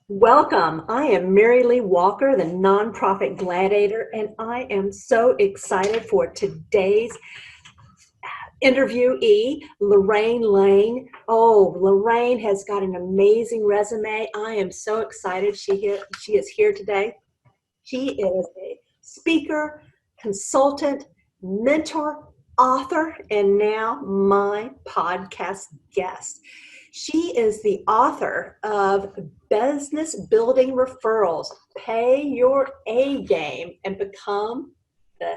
Welcome. I am Mary Lee Walker, the nonprofit Gladiator, and I am so excited for today's interviewee, Lorraine Lane. Oh, Lorraine has got an amazing resume. I am so excited she is here today. She is a speaker, consultant, mentor, author, and now my podcast guest. She is the author of Business Building Referrals, Pay Your A Game and Become the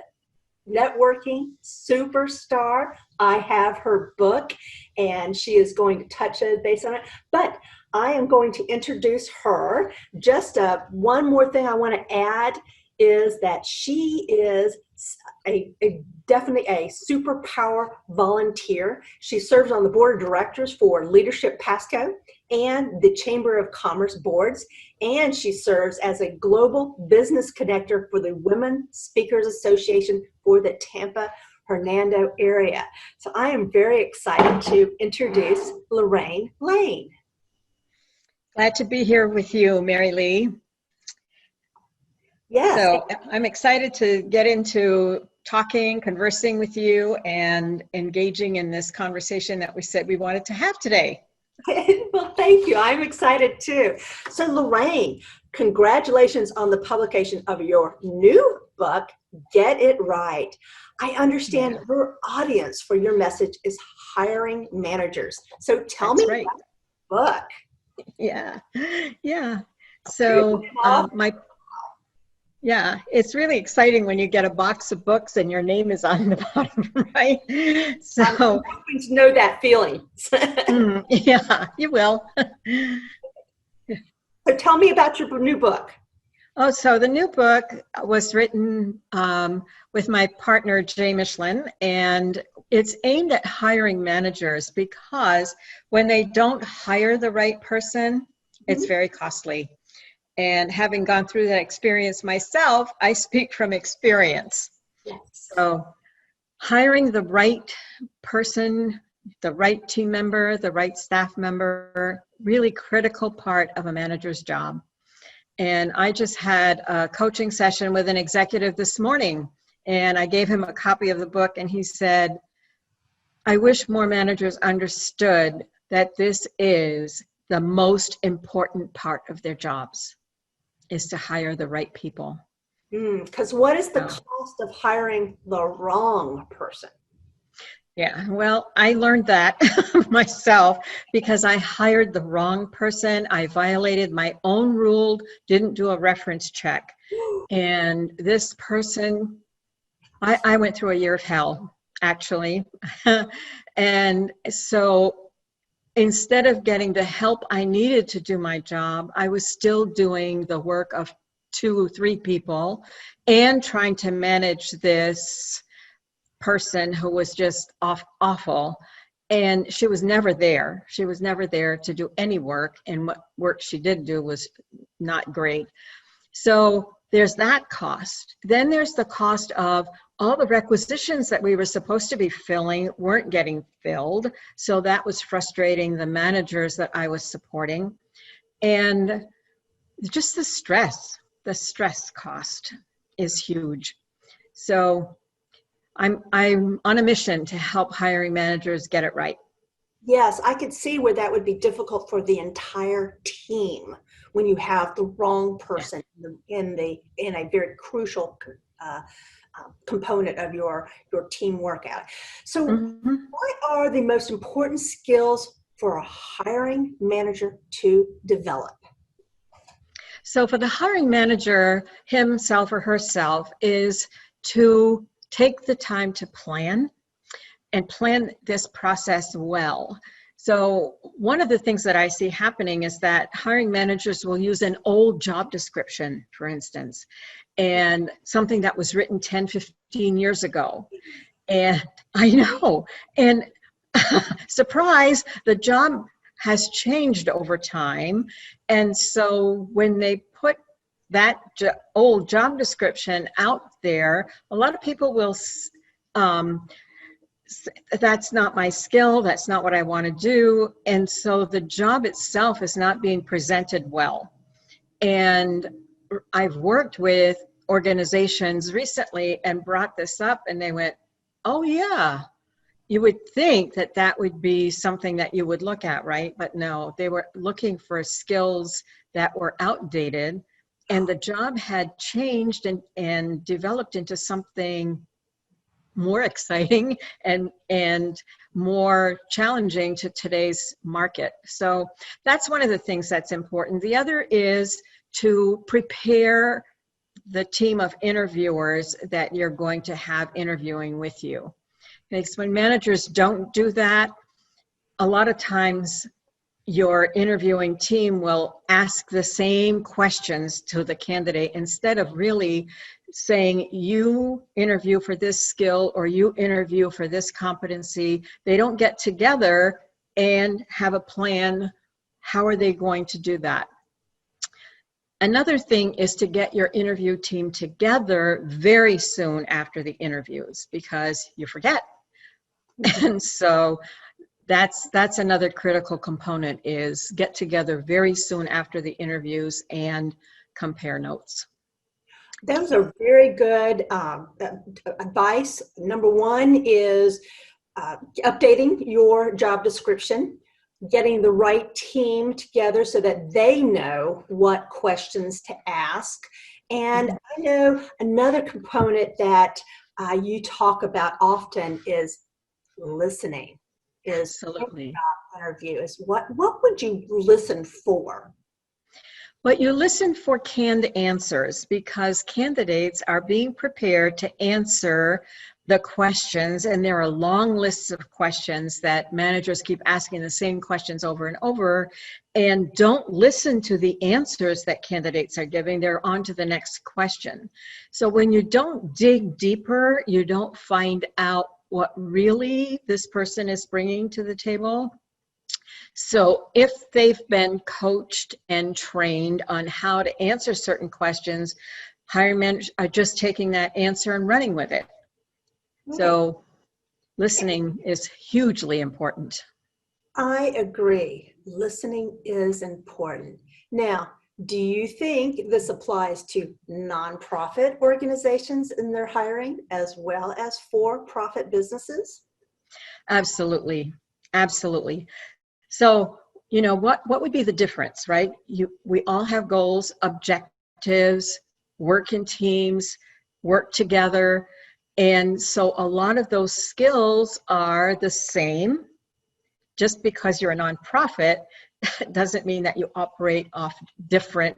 Networking Superstar. I have her book and she is going to touch a base on it, but I am going to introduce her. Just one more thing I want to add is that she is definitely a superpower volunteer. She serves on the board of directors for Leadership Pasco and the Chamber of Commerce boards, and she serves as a global business connector for the Women Speakers Association for the Tampa Hernando area. So I am very excited to introduce Lorraine Lane. Glad to be here with you, Mary Lee. Yes. So I'm excited to get into talking, conversing with you, and engaging in this conversation that we said we wanted to have today. Well, thank you. I'm excited too. So Lorraine, congratulations on the publication of your new book, Get It Right. I understand your audience for your message is hiring managers. So tell me about the book. Yeah. So it's really exciting when you get a box of books and your name is on the bottom, right? So I'm hoping to know that feeling. Yeah, you will. So tell me about your new book. Oh, so the new book was written with my partner, Jay Michelin, and it's aimed at hiring managers because when they don't hire the right person, it's very costly. And having gone through that experience myself, I speak from experience. Yes. So hiring the right person, the right team member, the right staff member, really critical part of a manager's job. And I just had a coaching session with an executive this morning, and I gave him a copy of the book, and he said, I wish more managers understood that this is the most important part of their jobs, is to hire the right people. Because what is the cost of hiring the wrong person? Yeah, well, I learned that myself because I hired the wrong person. I violated my own rule, didn't do a reference check. And this person, I went through a year of hell, actually. And so instead of getting the help I needed to do my job, I was still doing the work of 2 or 3 people and trying to manage this person who was just awful. And she was never there. She was never there to do any work. And what work she did do was not great. So there's that cost. Then there's the cost of all the requisitions that we were supposed to be filling weren't getting filled. So that was frustrating the managers that I was supporting. And just the stress cost is huge. So I'm on a mission to help hiring managers get it right. Yes, I could see where that would be difficult for the entire team when you have the wrong person in a very crucial component of your team workout. So what are the most important skills for a hiring manager to develop? So for the hiring manager, himself or herself, is to take the time to plan and plan this process well. So one of the things that I see happening is that hiring managers will use an old job description, for instance, and something that was written 10, 15 years ago. And I know, and surprise, the job has changed over time. And so when they put that old job description out there, a lot of people will that's not my skill, that's not what I want to do. And so the job itself is not being presented well. And I've worked with organizations recently and brought this up, and they went, oh yeah, you would think that that would be something that you would look at, right? But no, they were looking for skills that were outdated, and the job had changed and developed into something more exciting and more challenging to today's market. So that's one of the things that's important. The other is to prepare the team of interviewers that you're going to have interviewing with you. Because when managers don't do that, a lot of times your interviewing team will ask the same questions to the candidate instead of really saying, you interview for this skill or you interview for this competency. They don't get together and have a plan. How are they going to do that? Another thing is to get your interview team together very soon after the interviews, because you forget. And so that's another critical component, is get together very soon after the interviews and compare notes. Those are very good advice. Number one is updating your job description, getting the right team together so that they know what questions to ask. And I know another component that you talk about often is listening. Is Absolutely. interview is what would you listen for? But you listen for canned answers, because candidates are being prepared to answer the questions, and there are long lists of questions that managers keep asking the same questions over and over, and don't listen to the answers that candidates are giving. They're on to the next question. So when you don't dig deeper, you don't find out what really this person is bringing to the table. So if they've been coached and trained on how to answer certain questions, hiring managers are just taking that answer and running with it. So listening is hugely important. I agree. Listening is important. Now, do you think this applies to nonprofit organizations in their hiring as well as for-profit businesses? Absolutely. Absolutely. So, you know, what would be the difference, right? We all have goals, objectives, work in teams, work together. And so a lot of those skills are the same. Just because you're a nonprofit doesn't mean that you operate off different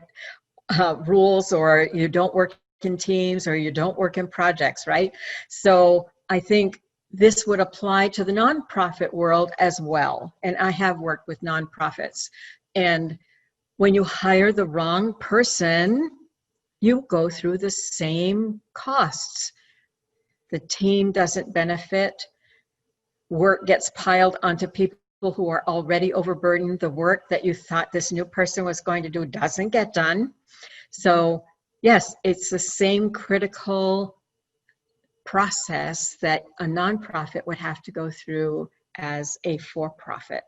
rules, or you don't work in teams, or you don't work in projects, right? So I think this would apply to the nonprofit world as well. And I have worked with nonprofits. And when you hire the wrong person, you go through the same costs. The team doesn't benefit. Work gets piled onto people who are already overburdened. The work that you thought this new person was going to do doesn't get done. So yes, it's the same critical process that a nonprofit would have to go through as a for-profit.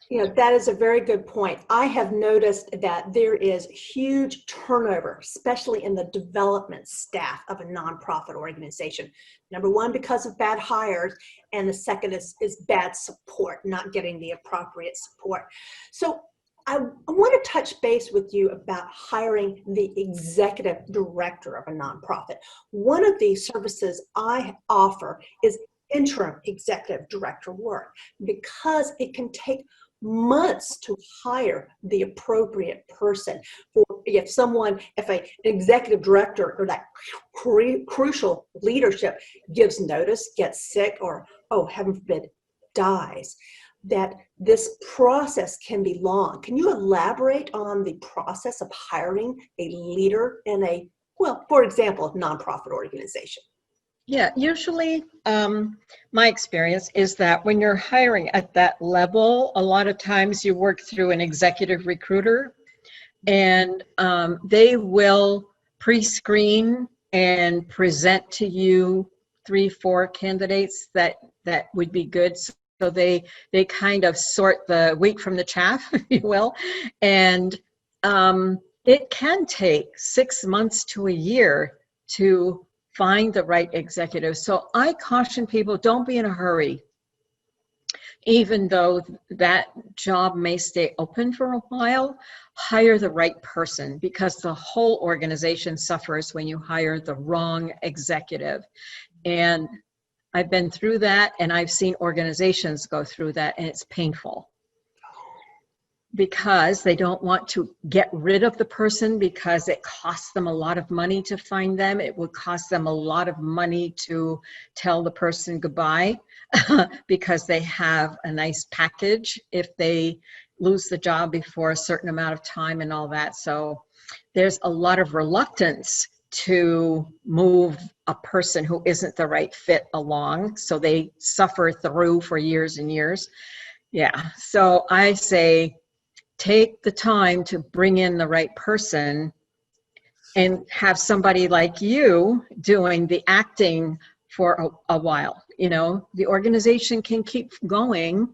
You know, that is a very good point. I have noticed that there is huge turnover, especially in the development staff of a nonprofit organization. Number one, because of bad hires, and the second is bad support, not getting the appropriate support. So I want to touch base with you about hiring the executive director of a nonprofit. One of the services I offer is interim executive director work, because it can take months to hire the appropriate person. If an executive director or that crucial leadership gives notice, gets sick, or, oh, heaven forbid, dies, that this process can be long. Can you elaborate on the process of hiring a leader in a, well, for example, nonprofit organization? Yeah, usually my experience is that when you're hiring at that level, a lot of times you work through an executive recruiter, and they will pre-screen and present to you 3-4 candidates that would be good. So they kind of sort the wheat from the chaff, if you will. And it can take 6 months to a year to find the right executive. So I caution people, don't be in a hurry. Even though that job may stay open for a while, hire the right person, because the whole organization suffers when you hire the wrong executive. And I've been through that, and I've seen organizations go through that, and it's painful. Because they don't want to get rid of the person, because it costs them a lot of money to find them. It would cost them a lot of money to tell the person goodbye because they have a nice package if they lose the job before a certain amount of time and all that. So there's a lot of reluctance to move a person who isn't the right fit along. So they suffer through for years and years. Yeah, so I say, take the time to bring in the right person and have somebody like you doing the acting for a while. You know, the organization can keep going.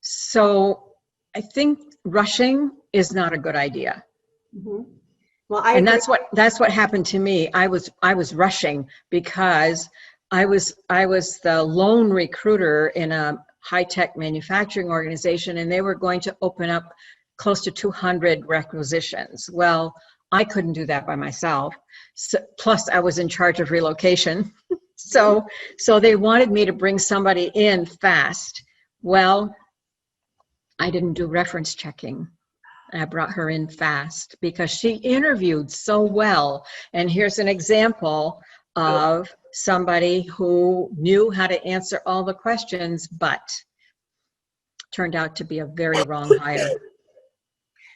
So I think rushing is not a good idea. Mm-hmm. Well, I And agree. that's what happened to me. I was rushing because I was the lone recruiter in a high-tech manufacturing organization, and they were going to open up close to 200 requisitions. Well, I couldn't do that by myself. So, plus, I was in charge of relocation. So they wanted me to bring somebody in fast. Well, I didn't do reference checking. I brought her in fast because she interviewed so well. And here's an example of somebody who knew how to answer all the questions, but turned out to be a very wrong hire.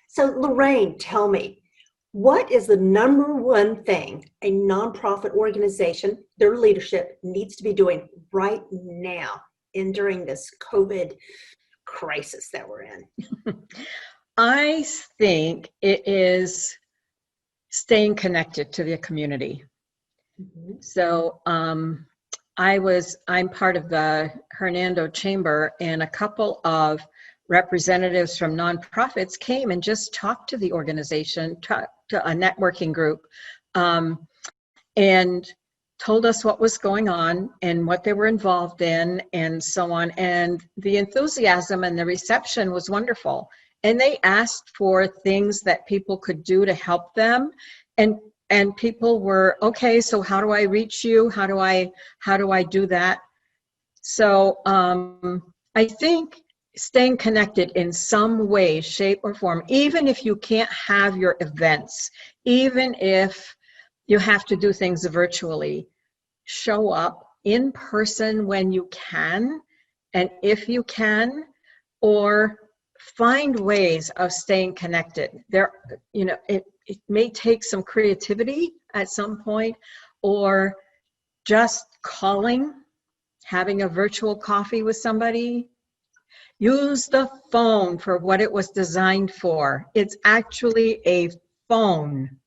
So, Lorraine, tell me, what is the number one thing a nonprofit organization, their leadership, needs to be doing right now and during this COVID crisis that we're in? I think it is staying connected to the community. Mm-hmm. So I'm part of the Hernando Chamber, and a couple of representatives from nonprofits came and just talked to the organization, talked to a networking group, and told us what was going on and what they were involved in and so on. And the enthusiasm and the reception was wonderful. And they asked for things that people could do to help them. And people were, okay, so how do I reach you? How do I do that? So I think staying connected in some way, shape, or form, even if you can't have your events, even if you have to do things virtually, show up in person when you can, and if you can, or find ways of staying connected. There, you know, it may take some creativity at some point, or just calling, having a virtual coffee with somebody. Use the phone for what it was designed for. It's actually a phone.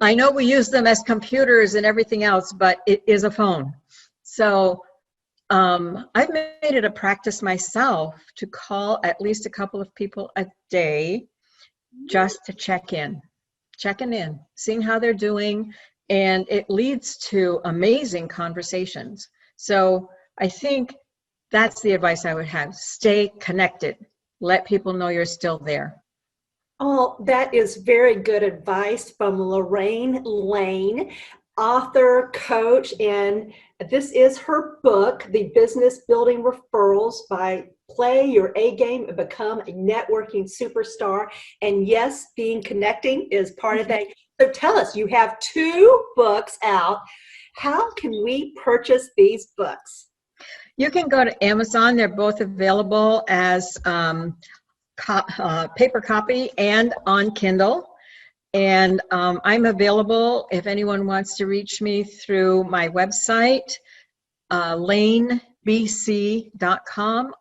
I know we use them as computers and everything else, but it is a phone. So I've made it a practice myself to call at least a couple of people a day just to checking in, seeing how they're doing, and it leads to amazing conversations. So I think that's the advice I would have. Stay connected. Let people know you're still there. Oh, that is very good advice from Lorraine Lane, author, coach, and this is her book, The Business Building Referrals by Play Your A Game and Become a Networking Superstar. And yes, being connecting is part of that. So tell us, you have 2 books out. How can we purchase these books? You can go to Amazon. They're both available as paper copy and on Kindle. And I'm available if anyone wants to reach me through my website, lanebc.com,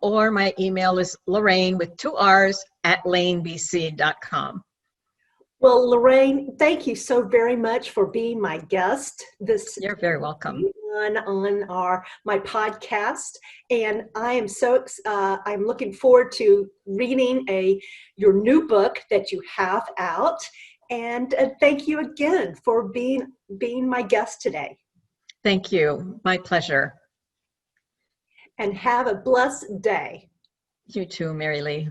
or my email is Lorraine with 2 R's @lanebc.com. Well, Lorraine, thank you so very much for being my guest this You're very welcome. on our my podcast, and I am I'm looking forward to reading your new book that you have out. And thank you again for being my guest today. Thank you. My pleasure. And have a blessed day. You too, Mary Lee.